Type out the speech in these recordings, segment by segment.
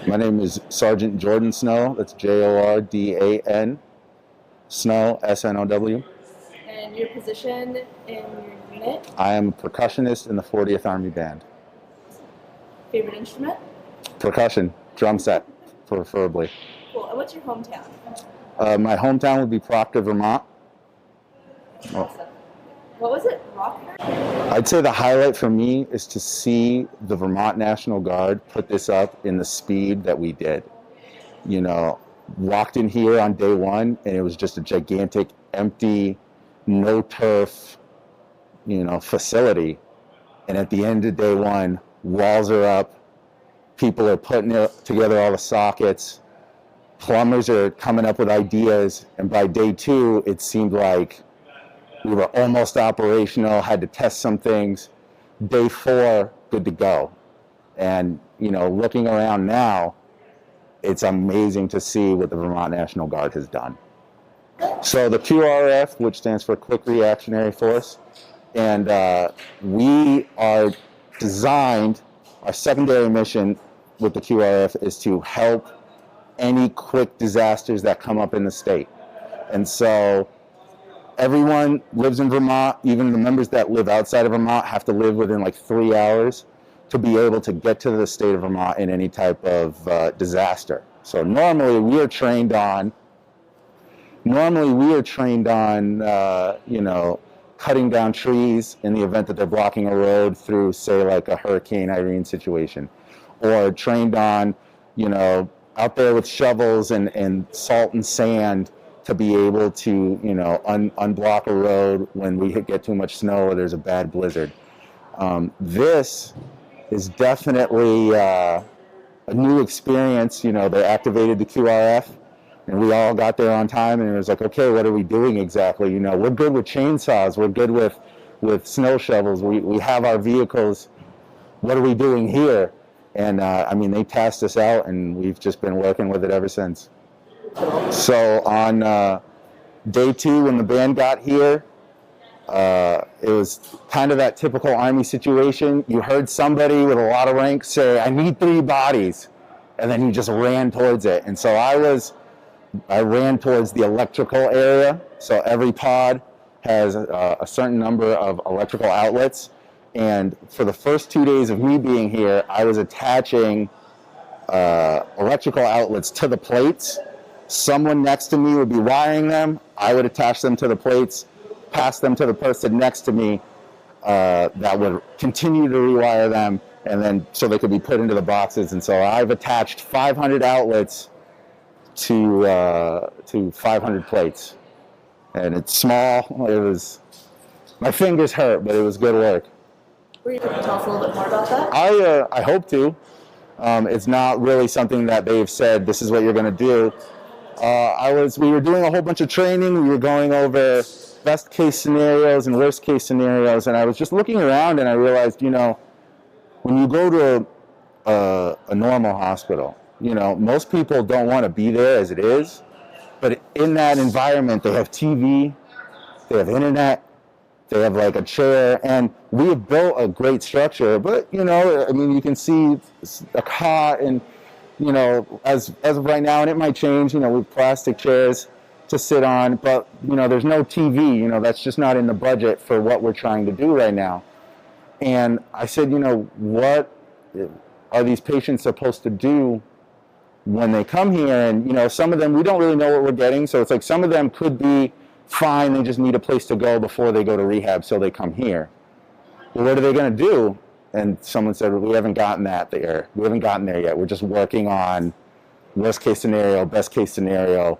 My name is Sergeant Jordan Snow. That's Jordan, Snow, Snow. And your position in your unit? I am a percussionist in the 40th Army Band. Favorite instrument? Percussion, drum set, preferably. Cool. And what's your hometown? My hometown would be Proctor, Vermont. Awesome. What was it? Rockford? I'd say the highlight for me is to see the Vermont National Guard put this up in the speed that we did. You know, walked in here on day one and it was just a gigantic, empty, no turf, facility. And at the end of day one, walls are up, people are putting together all the sockets, plumbers are coming up with ideas, and by day two, it seemed like we were almost operational, had to test some things. Day four, good to go. And, looking around now, it's amazing to see what the Vermont National Guard has done. So the QRF, which stands for Quick Reactionary Force, and we are designed, our secondary mission with the QRF is to help any quick disasters that come up in the state. And so everyone lives in Vermont, even the members that live outside of Vermont have to live within like 3 hours to be able to get to the state of Vermont in any type of disaster. So normally we are trained on, cutting down trees in the event that they're blocking a road through, say, like a Hurricane Irene situation, or trained on, out there with shovels and salt and sand to be able to, unblock a road when we get too much snow or there's a bad blizzard. This is definitely a new experience. They activated the QRF and we all got there on time and it was like, okay, what are we doing exactly? We're good with chainsaws, we're good with snow shovels, we have our vehicles, what are we doing here? And they tasked us out and we've just been working with it ever since. So on day two, when the band got here, it was kind of that typical Army situation. You heard somebody with a lot of rank say, I need 3 bodies. And then you just ran towards it. And so I ran towards the electrical area. So every pod has a certain number of electrical outlets. And for the first 2 days of me being here, I was attaching electrical outlets to the plates. Someone next to me would be wiring them. I would attach them to the plates, pass them to the person next to me that would continue to rewire them, and then so they could be put into the boxes. And so I've attached 500 outlets to 500 plates. And it's small. My fingers hurt, but it was good work. Were you able to tell us a little bit more about that? I hope to. It's not really something that they've said, this is what you're going to do. We were doing a whole bunch of training. We were going over best case scenarios and worst case scenarios. And I was just looking around and I realized, when you go to a normal hospital, most people don't want to be there as it is. But in that environment, they have TV, they have internet, they have like a chair, and we have built a great structure. But, you can see a cot and, as of right now, and it might change, with plastic chairs to sit on, but, there's no TV, that's just not in the budget for what we're trying to do right now. And I said, what are these patients supposed to do when they come here? And, some of them, we don't really know what we're getting. So it's like some of them could be fine, they just need a place to go before they go to rehab, so they come here. Well, what are they going to do? And someone said, we haven't gotten there. We haven't gotten there yet. We're just working on worst case scenario, best case scenario.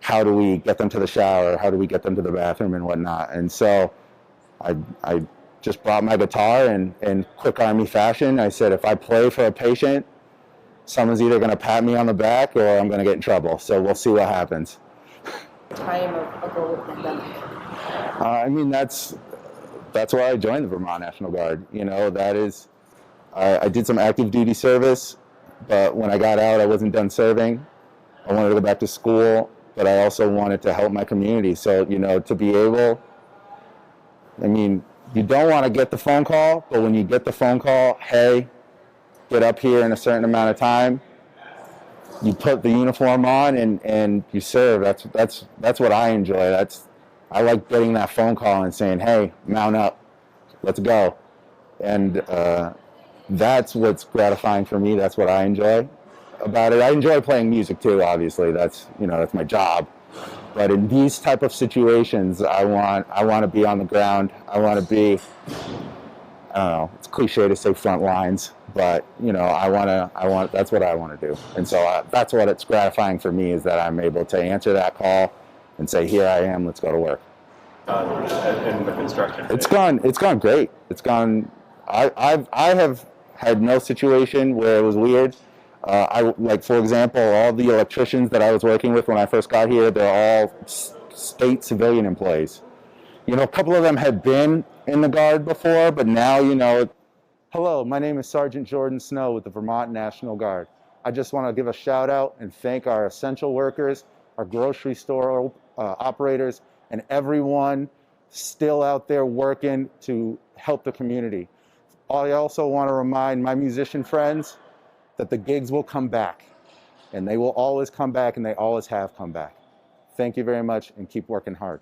How do we get them to the shower? How do we get them to the bathroom and whatnot? And so I just brought my guitar and in quick Army fashion, I said, if I play for a patient, someone's either going to pat me on the back or I'm going to get in trouble. So we'll see what happens. Time of a global pandemic. That's why I joined the Vermont National Guard. I did some active duty service, but when I got out, I wasn't done serving. I wanted to go back to school, but I also wanted to help my community. So, to be able, you don't want to get the phone call, but when you get the phone call, hey, get up here in a certain amount of time, you put the uniform on and you serve. That's what I enjoy. I like getting that phone call and saying, "Hey, mount up, let's go," and that's what's gratifying for me. That's what I enjoy about it. I enjoy playing music too. Obviously, that's my job. But in these type of situations, I want to be on the ground. I want to be, I don't know, it's cliche to say front lines, but that's what I want to do. And so that's what it's gratifying for me, is that I'm able to answer that call and say, here I am, let's go to work. And the construction. It's gone great. I have had no situation where it was weird. For example, all the electricians that I was working with when I first got here, they're all state civilian employees. A couple of them had been in the Guard before, but now, hello, my name is Sergeant Jordan Snow with the Vermont National Guard. I just want to give a shout out and thank our essential workers, our grocery store operators, and everyone still out there working to help the community. I also want to remind my musician friends that the gigs will come back, and they will always come back, and they always have come back. Thank you very much, and keep working hard.